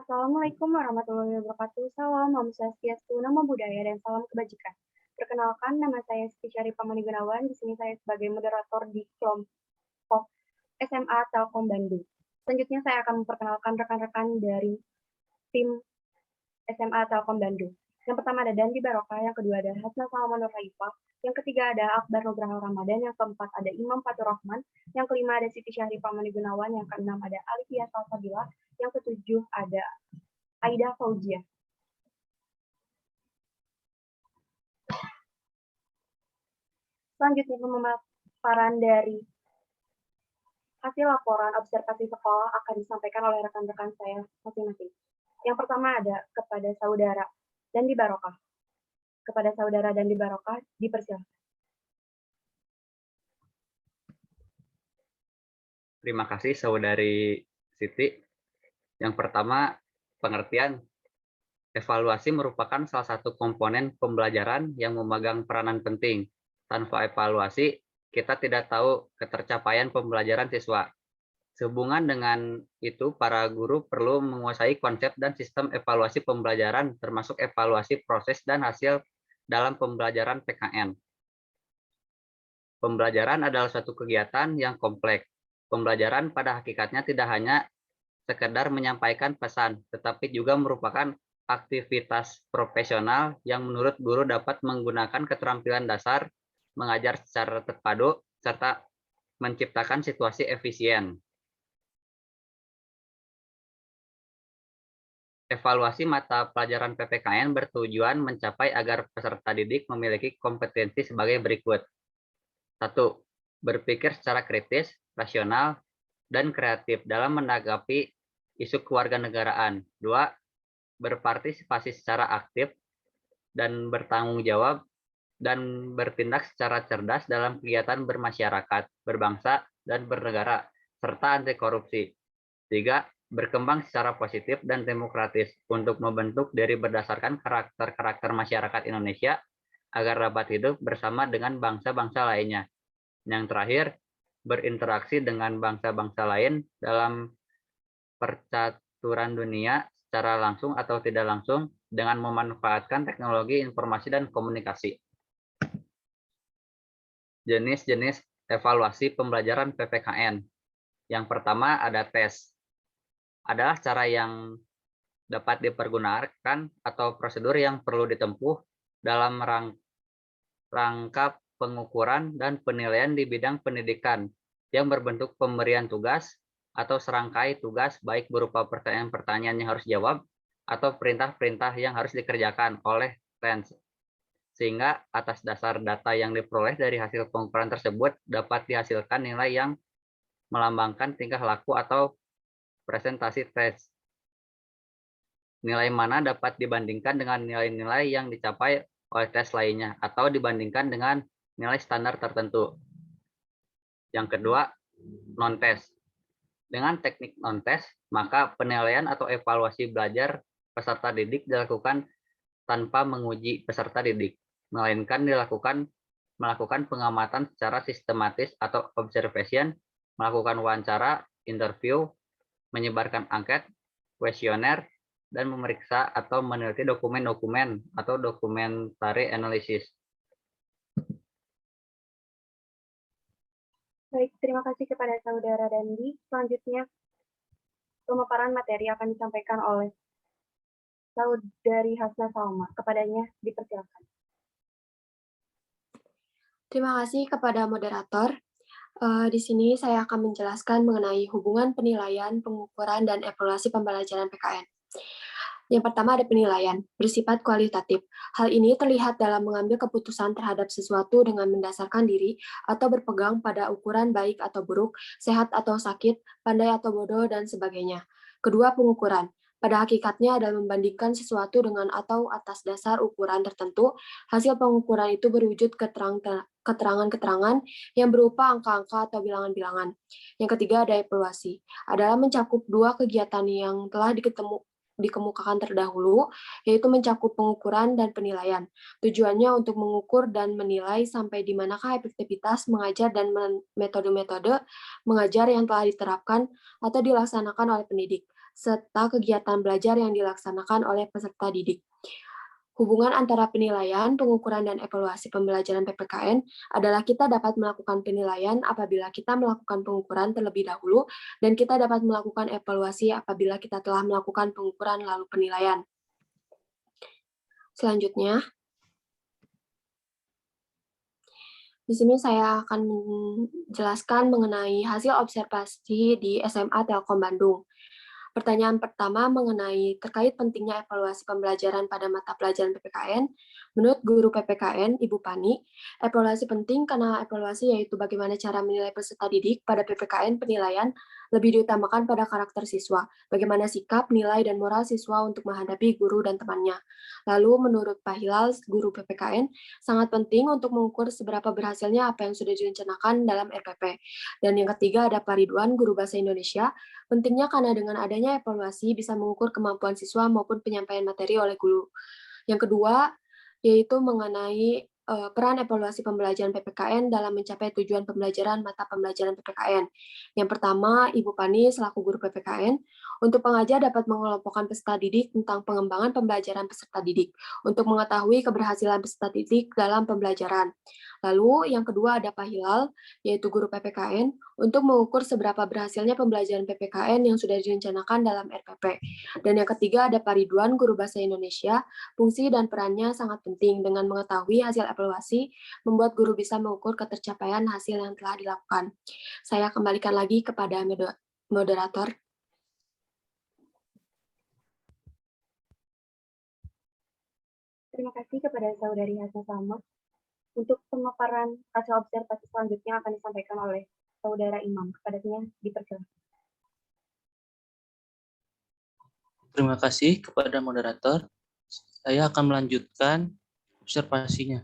Assalamualaikum warahmatullahi wabarakatuh. Salam, Om Swastiastu, Namo Buddhaya, dan salam kebajikan. Perkenalkan, nama saya Siti Syarifah Mani Gunawan. Di sini saya sebagai moderator di kelompok SMA Telkom Bandung. Selanjutnya saya akan memperkenalkan rekan-rekan dari tim SMA Telkom Bandung. Yang pertama ada Dandi Barokah, yang kedua ada Hasna Salaman Nur Haifah, yang ketiga ada Akbar Nugraha Ramadan, yang keempat ada Imam Fatur Rahman, yang kelima ada Siti Syarifah Mani Gunawan, yang keenam ada Alifia Salsabila, yang ketujuh ada Aida Fauzia. Selanjutnya pemaparan dari hasil laporan observasi sekolah akan disampaikan oleh rekan-rekan saya masing-masing. Yang pertama ada kepada saudara Dandi Barokah. Kepada saudara Dandi Barokah, dipersilakan. Terima kasih Saudari Siti. Yang pertama, pengertian. Evaluasi merupakan salah satu komponen pembelajaran yang memegang peranan penting. Tanpa evaluasi, kita tidak tahu ketercapaian pembelajaran siswa. Sehubungan dengan itu, para guru perlu menguasai konsep dan sistem evaluasi pembelajaran, termasuk evaluasi proses dan hasil dalam pembelajaran PKN. Pembelajaran adalah suatu kegiatan yang kompleks. Pembelajaran pada hakikatnya tidak hanya sekedar menyampaikan pesan, tetapi juga merupakan aktivitas profesional yang menurut guru dapat menggunakan keterampilan dasar, mengajar secara terpadu, serta menciptakan situasi efisien. Evaluasi mata pelajaran PPKN bertujuan mencapai agar peserta didik memiliki kompetensi sebagai berikut. 1. Berpikir secara kritis, rasional, dan kreatif dalam menanggapi isu kewarganegaraan. 2. Berpartisipasi secara aktif dan bertanggung jawab dan bertindak secara cerdas dalam kegiatan bermasyarakat, berbangsa, dan bernegara, serta anti korupsi. 3. Berkembang secara positif dan demokratis untuk membentuk diri berdasarkan karakter-karakter masyarakat Indonesia agar dapat hidup bersama dengan bangsa-bangsa lainnya. Yang terakhir, berinteraksi dengan bangsa-bangsa lain dalam percaturan dunia secara langsung atau tidak langsung dengan memanfaatkan teknologi informasi dan komunikasi. Jenis-jenis evaluasi pembelajaran PPKN. Yang pertama ada tes. Adalah cara yang dapat dipergunakan atau prosedur yang perlu ditempuh dalam rangka pengukuran dan penilaian di bidang pendidikan yang berbentuk pemberian tugas atau serangkai tugas baik berupa pertanyaan-pertanyaan yang harus dijawab atau perintah-perintah yang harus dikerjakan oleh TENS. Sehingga atas dasar data yang diperoleh dari hasil pengukuran tersebut dapat dihasilkan nilai yang melambangkan tingkah laku atau presentasi tes. Nilai mana dapat dibandingkan dengan nilai-nilai yang dicapai oleh tes lainnya atau dibandingkan dengan nilai standar tertentu. Yang kedua, non-tes. Dengan teknik non-tes, maka penilaian atau evaluasi belajar peserta didik dilakukan tanpa menguji peserta didik, melainkan melakukan pengamatan secara sistematis atau observation, melakukan wawancara, interview, menyebarkan angket, kuesioner, dan memeriksa atau meneliti dokumen-dokumen atau documentary analysis. Baik, terima kasih kepada saudara Dandi. Selanjutnya, pemaparan materi akan disampaikan oleh saudari Hasna Salma. Kepadanya, dipersilakan. Terima kasih kepada moderator. Di sini saya akan menjelaskan mengenai hubungan penilaian, pengukuran, dan evaluasi pembelajaran PKN. Yang pertama ada penilaian, bersifat kualitatif. Hal ini terlihat dalam mengambil keputusan terhadap sesuatu dengan mendasarkan diri atau berpegang pada ukuran baik atau buruk, sehat atau sakit, pandai atau bodoh, dan sebagainya. Kedua, pengukuran. Pada hakikatnya adalah membandingkan sesuatu dengan atau atas dasar ukuran tertentu. Hasil pengukuran itu berwujud keterangan-keterangan yang berupa angka-angka atau bilangan-bilangan. Yang ketiga ada evaluasi, adalah mencakup dua kegiatan yang telah dikemukakan terdahulu, yaitu mencakup pengukuran dan penilaian. Tujuannya untuk mengukur dan menilai sampai di manakah efektivitas mengajar dan metode-metode mengajar yang telah diterapkan atau dilaksanakan oleh pendidik, serta kegiatan belajar yang dilaksanakan oleh peserta didik. Hubungan antara penilaian, pengukuran, dan evaluasi pembelajaran PPKN adalah kita dapat melakukan penilaian apabila kita melakukan pengukuran terlebih dahulu, dan kita dapat melakukan evaluasi apabila kita telah melakukan pengukuran lalu penilaian. Selanjutnya, di sini saya akan menjelaskan mengenai hasil observasi di SMA Telkom Bandung. Pertanyaan pertama mengenai terkait pentingnya evaluasi pembelajaran pada mata pelajaran PPKN. Menurut guru PPKN, Ibu Pani, evaluasi penting karena evaluasi yaitu bagaimana cara menilai peserta didik pada PPKN penilaian lebih diutamakan pada karakter siswa, bagaimana sikap, nilai, dan moral siswa untuk menghadapi guru dan temannya. Lalu menurut Pak Hilal, guru PPKN, sangat penting untuk mengukur seberapa berhasilnya apa yang sudah direncanakan dalam RPP. Dan yang ketiga ada Pak Ridwan, guru Bahasa Indonesia, pentingnya karena dengan adanya evaluasi bisa mengukur kemampuan siswa maupun penyampaian materi oleh guru. Yang kedua, yaitu mengenai peran evaluasi pembelajaran PPKN dalam mencapai tujuan pembelajaran mata pembelajaran PPKN. Yang pertama, Ibu Pani selaku guru PPKN, untuk pengajar dapat mengelompokkan peserta didik tentang pengembangan pembelajaran peserta didik untuk mengetahui keberhasilan peserta didik dalam pembelajaran. Lalu yang kedua ada Pak Hilal, yaitu guru PPKN, untuk mengukur seberapa berhasilnya pembelajaran PPKN yang sudah direncanakan dalam RPP. Dan yang ketiga ada Pak Ridwan, guru Bahasa Indonesia, fungsi dan perannya sangat penting dengan mengetahui hasil evaluasi, membuat guru bisa mengukur ketercapaian hasil yang telah dilakukan. Saya kembalikan lagi kepada moderator. Terima kasih kepada Saudari Hasan Salma. Untuk pemaparan hasil observasi selanjutnya akan disampaikan oleh Saudara Imam. Kepadanya dipersilakan. Terima kasih kepada moderator. Saya akan melanjutkan observasinya.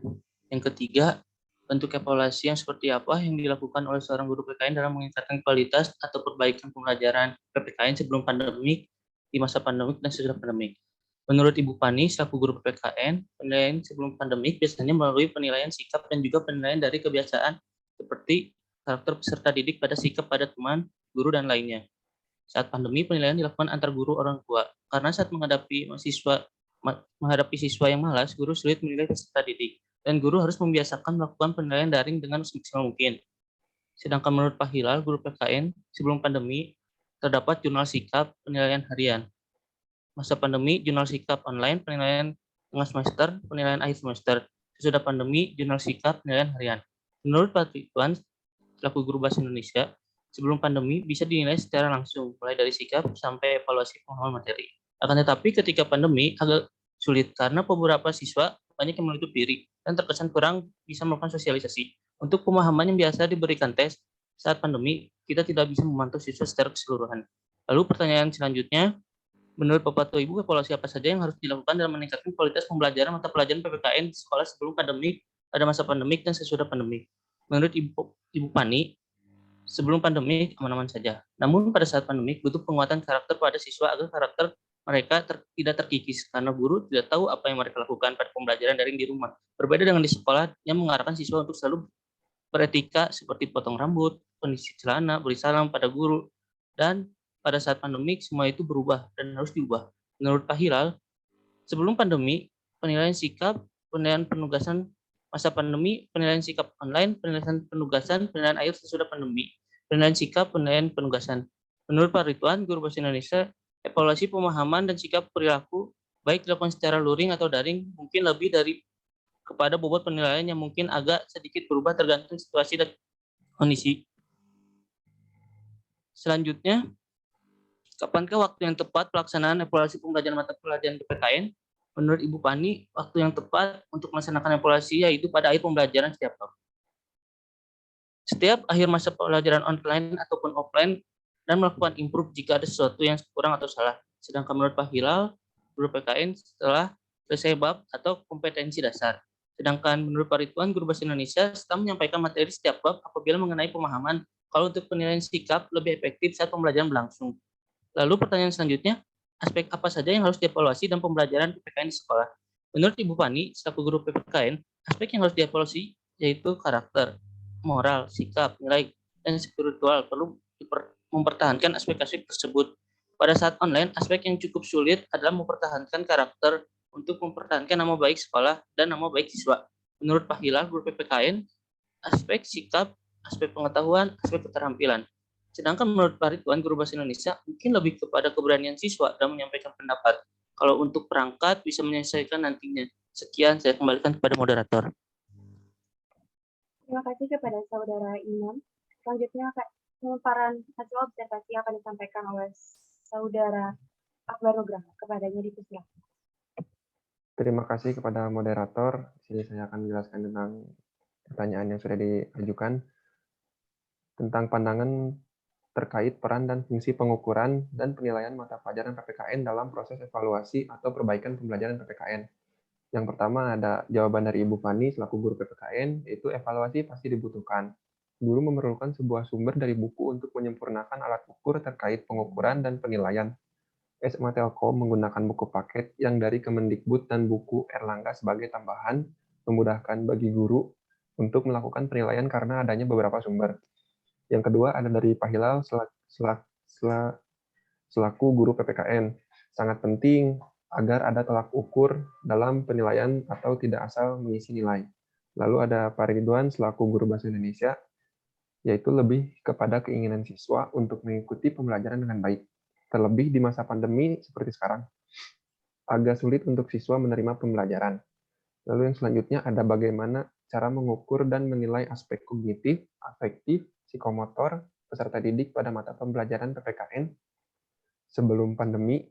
Yang ketiga, bentuk evaluasi yang seperti apa yang dilakukan oleh seorang guru PPKN dalam meningkatkan kualitas atau perbaikan pembelajaran PPKN sebelum pandemik, di masa pandemik, dan sesudah pandemik. Menurut Ibu Pani, selaku guru PPKN, penilaian sebelum pandemik biasanya melalui penilaian sikap dan juga penilaian dari kebiasaan seperti karakter peserta didik pada sikap pada teman, guru, dan lainnya. Saat pandemi, penilaian dilakukan antar guru orang tua, karena saat menghadapi siswa yang malas, guru sulit menilai peserta didik, dan guru harus membiasakan melakukan penilaian daring dengan semaksimal mungkin. Sedangkan menurut Pak Hilal, guru PKN, sebelum pandemi, terdapat jurnal sikap penilaian harian. Masa pandemi, jurnal sikap online, penilaian tengah semester, penilaian akhir semester. Sesudah pandemi, jurnal sikap penilaian harian. Menurut Pak Ridwan, selaku guru Bahasa Indonesia, sebelum pandemi bisa dinilai secara langsung, mulai dari sikap sampai evaluasi pemahaman materi. Akan tetapi ketika pandemi agak sulit karena beberapa siswa banyak yang menutup diri dan terkesan kurang bisa melakukan sosialisasi. Untuk pemahaman yang biasa diberikan tes saat pandemi, kita tidak bisa memantau siswa secara keseluruhan. Lalu pertanyaan selanjutnya, menurut Bapak atau Ibu, evaluasi apa saja yang harus dilakukan dalam meningkatkan kualitas pembelajaran mata pelajaran PPKN di sekolah sebelum pandemik, pada masa pandemik, dan sesudah pandemik? Menurut Ibu Pani, sebelum pandemi aman-aman saja. Namun pada saat pandemi butuh penguatan karakter pada siswa agar karakter mereka tidak terkikis karena guru tidak tahu apa yang mereka lakukan pada pembelajaran daring di rumah. Berbeda dengan di sekolah yang mengarahkan siswa untuk selalu beretika seperti potong rambut, kondisi celana, beri salam pada guru, dan pada saat pandemik semua itu berubah dan harus diubah. Menurut Pak Hilal, sebelum pandemi penilaian sikap, penilaian penugasan masa pandemi, penilaian sikap online, penilaian penugasan, penilaian akhir sesudah pandemi, penilaian sikap, penilaian penugasan. Menurut Pak Ridwan, guru Bahasa Indonesia, evaluasi pemahaman dan sikap perilaku baik dilakukan secara luring atau daring mungkin lebih dari kepada bobot penilaian yang mungkin agak sedikit berubah tergantung situasi dan kondisi. Selanjutnya, kapankah waktu yang tepat pelaksanaan evaluasi pembelajaran mata pelajaran PPKN? Menurut Ibu Pani, waktu yang tepat untuk melaksanakan evaluasi yaitu pada akhir pembelajaran setiap tahun. Setiap akhir masa pelajaran online ataupun offline dan melakukan improve jika ada sesuatu yang kurang atau salah. Sedangkan menurut Pak Hilal, guru PKN setelah selesai bab atau kompetensi dasar. Sedangkan menurut Pak Ridwan, guru Bahasa Indonesia setelah menyampaikan materi setiap bab apabila mengenai pemahaman. Kalau untuk penilaian sikap lebih efektif saat pembelajaran berlangsung. Lalu pertanyaan selanjutnya, aspek apa saja yang harus dievaluasi dalam pembelajaran PPKN di sekolah? Menurut Ibu Pani, selaku guru PPKN, aspek yang harus dievaluasi yaitu karakter, moral, sikap, nilai, dan spiritual. Perlu mempertahankan aspek-aspek tersebut. Pada saat online, aspek yang cukup sulit adalah mempertahankan karakter untuk mempertahankan nama baik sekolah dan nama baik siswa. Menurut Pak Hilal, guru PPKN, aspek sikap, aspek pengetahuan, aspek keterampilan. Sedangkan menurut Pak Ridwan, guru bahasa Indonesia, mungkin lebih kepada keberanian siswa dalam menyampaikan pendapat. Kalau untuk perangkat, bisa menyelesaikan nantinya. Sekian, saya kembalikan kepada moderator. Terima kasih kepada Saudara Imam. Selanjutnya, pemaparan hasil observasi akan disampaikan oleh Saudara Akbar Nugraha. Kepadanya dipersilakan. Terima kasih kepada moderator. Di sini saya akan menjelaskan tentang pertanyaan yang sudah diajukan tentang pandangan terkait peran dan fungsi pengukuran dan penilaian mata pelajaran PPKN dalam proses evaluasi atau perbaikan pembelajaran PPKN. Yang pertama ada jawaban dari Ibu Fani selaku guru PPKN, yaitu evaluasi pasti dibutuhkan. Guru memerlukan sebuah sumber dari buku untuk menyempurnakan alat ukur terkait pengukuran dan penilaian. SMA Telkom menggunakan buku paket yang dari Kemendikbud dan buku Erlangga sebagai tambahan, memudahkan bagi guru untuk melakukan penilaian karena adanya beberapa sumber. Yang kedua ada dari Pak Hilal selaku guru PPKN. Sangat penting agar ada tolak ukur dalam penilaian atau tidak asal mengisi nilai. Lalu ada Pak Ridwan selaku guru bahasa Indonesia, yaitu lebih kepada keinginan siswa untuk mengikuti pembelajaran dengan baik. Terlebih di masa pandemi seperti sekarang, agak sulit untuk siswa menerima pembelajaran. Lalu yang selanjutnya ada bagaimana cara mengukur dan menilai aspek kognitif, afektif, psikomotor, peserta didik pada mata pembelajaran PPKN sebelum pandemi,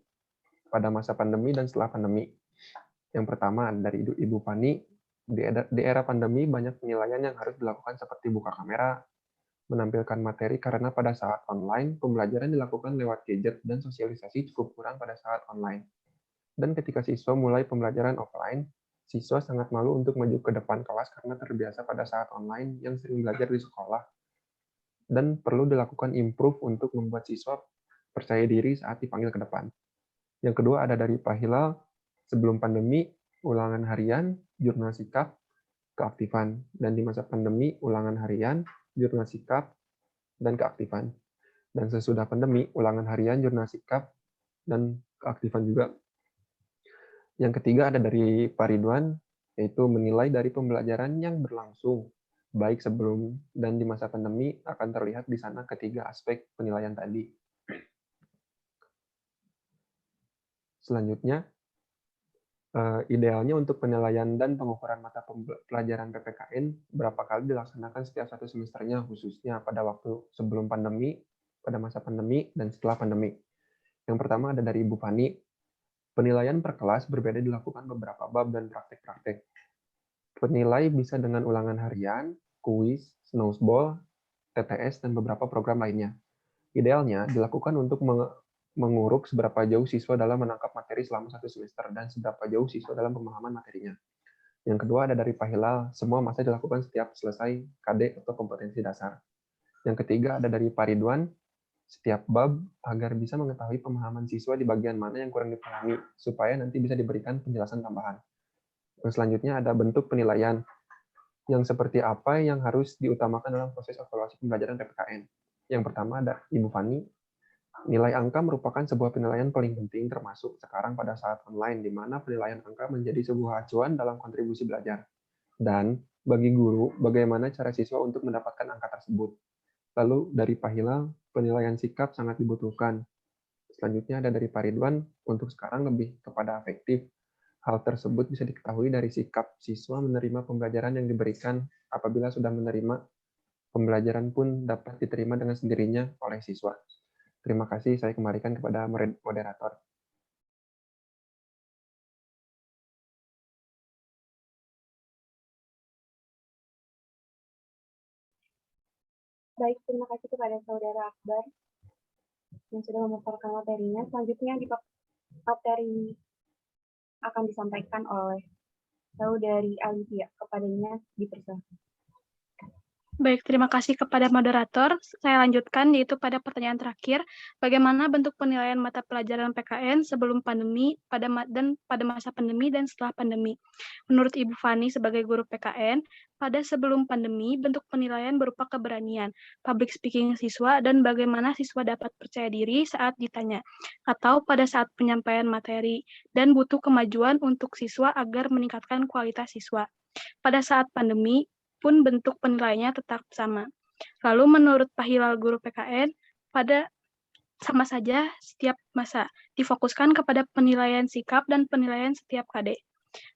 pada masa pandemi, dan setelah pandemi. Yang pertama dari Ibu Fani, di era pandemi banyak penilaian yang harus dilakukan seperti buka kamera, menampilkan materi karena pada saat online, pembelajaran dilakukan lewat gadget dan sosialisasi cukup kurang pada saat online. Dan ketika siswa mulai pembelajaran offline, siswa sangat malu untuk maju ke depan kelas karena terbiasa pada saat online yang sering belajar di sekolah. Dan perlu dilakukan improve untuk membuat siswa percaya diri saat dipanggil ke depan. Yang kedua ada dari Pak Hilal, sebelum pandemi, ulangan harian, jurnal sikap, keaktifan. Dan di masa pandemi, ulangan harian, jurnal sikap, dan keaktifan. Dan sesudah pandemi, ulangan harian, jurnal sikap, dan keaktifan juga. Yang ketiga ada dari Pak Ridwan, yaitu menilai dari pembelajaran yang berlangsung, baik sebelum dan di masa pandemi akan terlihat di sana ketiga aspek penilaian tadi. Selanjutnya, idealnya untuk penilaian dan pengukuran mata pelajaran PPKN berapa kali dilaksanakan setiap satu semesternya, khususnya pada waktu sebelum pandemi, pada masa pandemi, dan setelah pandemi. Yang pertama ada dari Ibu Fani. Penilaian per kelas berbeda dilakukan beberapa bab dan praktek-praktek. Penilai bisa dengan ulangan harian, kuis, snowball, TTS, dan beberapa program lainnya. Idealnya dilakukan untuk menguruk seberapa jauh siswa dalam menangkap materi selama satu semester dan seberapa jauh siswa dalam pemahaman materinya. Yang kedua ada dari Pak Hilal, semua masa dilakukan setiap selesai KD atau kompetensi dasar. Yang ketiga ada dari Pak Ridwan, setiap bab agar bisa mengetahui pemahaman siswa di bagian mana yang kurang dipahami, supaya nanti bisa diberikan penjelasan tambahan. Yang selanjutnya ada bentuk penilaian, yang seperti apa yang harus diutamakan dalam proses evaluasi pembelajaran PPKN. Yang pertama ada Ibu Fani, nilai angka merupakan sebuah penilaian paling penting termasuk sekarang pada saat online, di mana penilaian angka menjadi sebuah acuan dalam kontribusi belajar. Dan bagi guru, bagaimana cara siswa untuk mendapatkan angka tersebut. Lalu dari Pak Hilal, penilaian sikap sangat dibutuhkan. Selanjutnya ada dari Pak Ridwan, untuk sekarang lebih kepada afektif. Hal tersebut bisa diketahui dari sikap siswa menerima pembelajaran yang diberikan. Apabila sudah menerima, pembelajaran pun dapat diterima dengan sendirinya oleh siswa. Terima kasih, saya kembalikan kepada moderator. Baik, terima kasih kepada Saudara Akbar yang sudah memaparkan materinya. Selanjutnya di materi akan disampaikan oleh Saudari Alivia. Kepadanya dipersilakan. Baik, terima kasih kepada moderator. Saya lanjutkan, yaitu pada pertanyaan terakhir, bagaimana bentuk penilaian mata pelajaran PKN sebelum pandemi, pada masa pandemi dan setelah pandemi? Menurut Ibu Fani sebagai guru PKN, pada sebelum pandemi, bentuk penilaian berupa keberanian, public speaking siswa, dan bagaimana siswa dapat percaya diri saat ditanya, atau pada saat penyampaian materi, dan butuh kemajuan untuk siswa agar meningkatkan kualitas siswa. Pada saat pandemi, pun bentuk penilaiannya tetap sama. Lalu menurut Pak Hilal guru PKN, pada sama saja setiap masa, difokuskan kepada penilaian sikap dan penilaian setiap KD.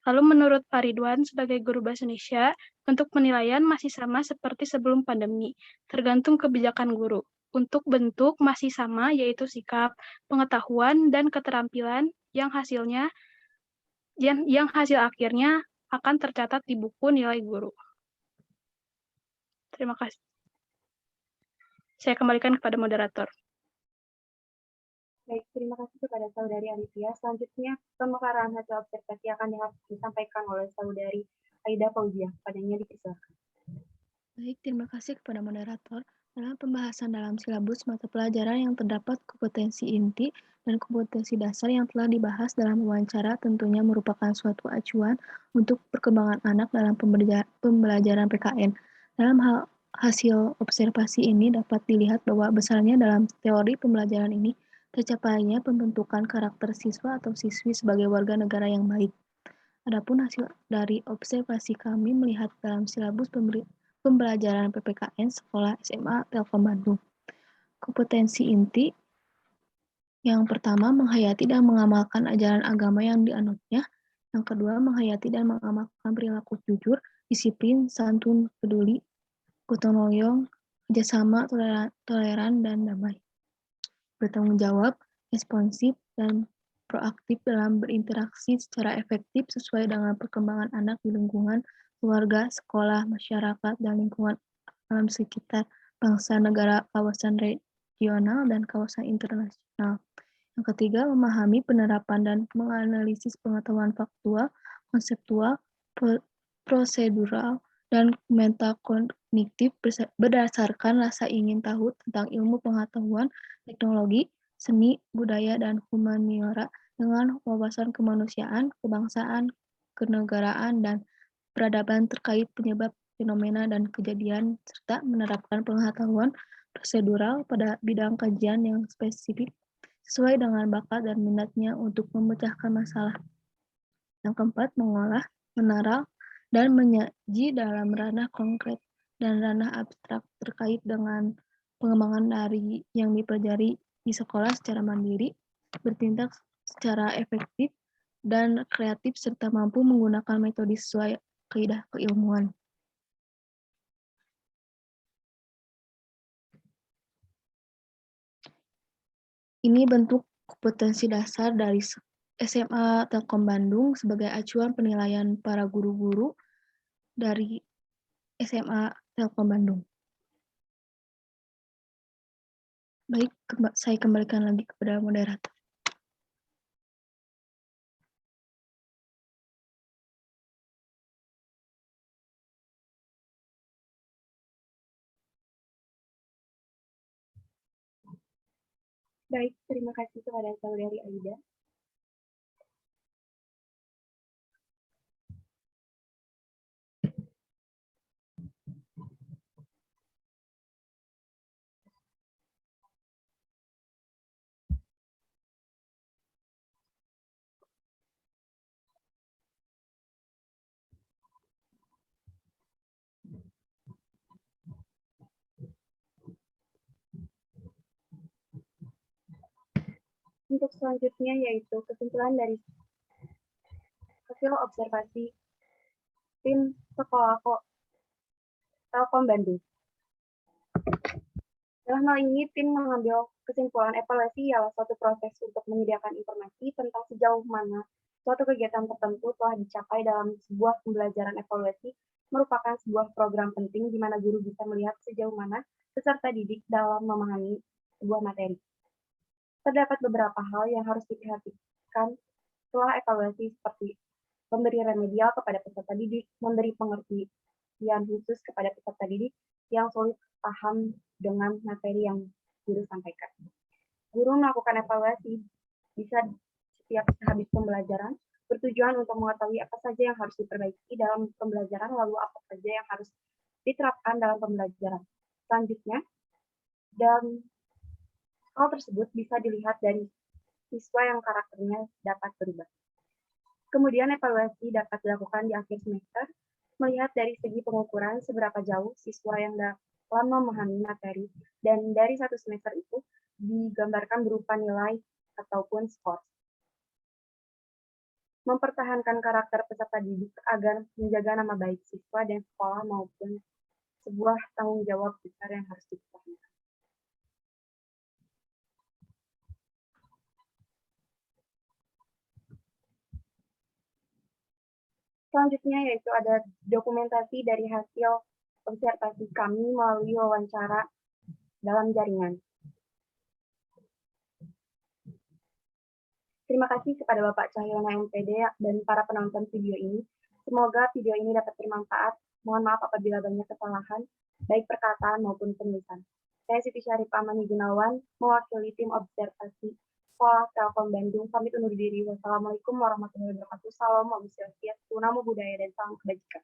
Lalu menurut Pak Ridwan sebagai guru Bahasa Indonesia, bentuk penilaian masih sama seperti sebelum pandemi, tergantung kebijakan guru. Untuk bentuk masih sama, yaitu sikap, pengetahuan, dan keterampilan yang hasil akhirnya akan tercatat di buku nilai guru. Terima kasih. Saya kembalikan kepada moderator. Baik, terima kasih kepada Saudari Alivia. Selanjutnya, pemekaran hasil observasi akan disampaikan oleh Saudari Aida Fauzia. Padanya dipersilakan. Baik, terima kasih kepada moderator. Dalam pembahasan dalam silabus mata pelajaran yang terdapat kompetensi inti dan kompetensi dasar yang telah dibahas dalam wawancara tentunya merupakan suatu acuan untuk perkembangan anak dalam pembelajaran PKN. Dalam hasil observasi ini dapat dilihat bahwa besarnya dalam teori pembelajaran ini tercapainya pembentukan karakter siswa atau siswi sebagai warga negara yang baik. Adapun hasil dari observasi kami melihat dalam silabus pembelajaran PPKN Sekolah SMA Telkom Bandung. Kompetensi inti yang pertama menghayati dan mengamalkan ajaran agama yang dianutnya. Yang kedua menghayati dan mengamalkan perilaku jujur, disiplin, santun, peduli, gotong royong, kerjasama, toleran, dan damai. Bertanggung jawab, responsif, dan proaktif dalam berinteraksi secara efektif sesuai dengan perkembangan anak di lingkungan keluarga, sekolah, masyarakat, dan lingkungan alam sekitar bangsa, negara, kawasan regional, dan kawasan internasional. Yang ketiga, memahami penerapan dan menganalisis pengetahuan faktual, konseptual, prosedural, dan metakognitif berdasarkan rasa ingin tahu tentang ilmu pengetahuan, teknologi, seni, budaya, dan humaniora dengan wawasan kemanusiaan, kebangsaan, kenegaraan, dan peradaban terkait penyebab fenomena dan kejadian, serta menerapkan pengetahuan prosedural pada bidang kajian yang spesifik sesuai dengan bakat dan minatnya untuk memecahkan masalah. Yang keempat, mengolah, menaral, dan menyaji dalam ranah konkret dan ranah abstrak terkait dengan pengembangan dari yang dipelajari di sekolah secara mandiri, bertindak secara efektif dan kreatif serta mampu menggunakan metode sesuai kaidah keilmuan. Ini bentuk kompetensi dasar dari SMA Telkom Bandung sebagai acuan penilaian para guru-guru dari SMA Telkom Bandung. Baik, saya kembalikan lagi kepada moderator. Baik, terima kasih kepada Saudari Aida. Untuk selanjutnya yaitu kesimpulan dari hasil observasi tim sekolah Telkom Bandung. Dalam hal ini, tim mengambil kesimpulan evaluasi ialah suatu proses untuk menyediakan informasi tentang sejauh mana suatu kegiatan tertentu telah dicapai dalam sebuah pembelajaran. Evaluasi merupakan sebuah program penting di mana guru bisa melihat sejauh mana peserta didik dalam memahami sebuah materi. Terdapat beberapa hal yang harus diperhatikan setelah evaluasi seperti memberi remedial kepada peserta didik, memberi pengertian khusus kepada peserta didik, yang sulit paham dengan materi yang guru sampaikan. Guru melakukan evaluasi bisa setiap habis pembelajaran bertujuan untuk mengetahui apa saja yang harus diperbaiki dalam pembelajaran, lalu apa saja yang harus diterapkan dalam pembelajaran selanjutnya. Dan hal tersebut bisa dilihat dari siswa yang karakternya dapat berubah. Kemudian evaluasi dapat dilakukan di akhir semester, melihat dari segi pengukuran seberapa jauh siswa yang dalam memahami materi, dan dari satu semester itu digambarkan berupa nilai ataupun skor. Mempertahankan karakter peserta didik agar menjaga nama baik siswa dan sekolah maupun sebuah tanggung jawab besar yang harus dipertahankan. Selanjutnya yaitu ada dokumentasi dari hasil observasi kami melalui wawancara dalam jaringan. Terima kasih kepada Bapak Cahyono MPD dan para penonton video ini. Semoga video ini dapat bermanfaat. Mohon maaf apabila banyak kesalahan, baik perkataan maupun penulisan. Saya Siti Syarifah Mani Gunawan, mewakili tim observasi Sekolah Telkom Bandung, pamit undur diri. Wassalamualaikum warahmatullahi wabarakatuh. Salam, Om Swastiastu, Namo Buddhaya, dan salam kebajikan.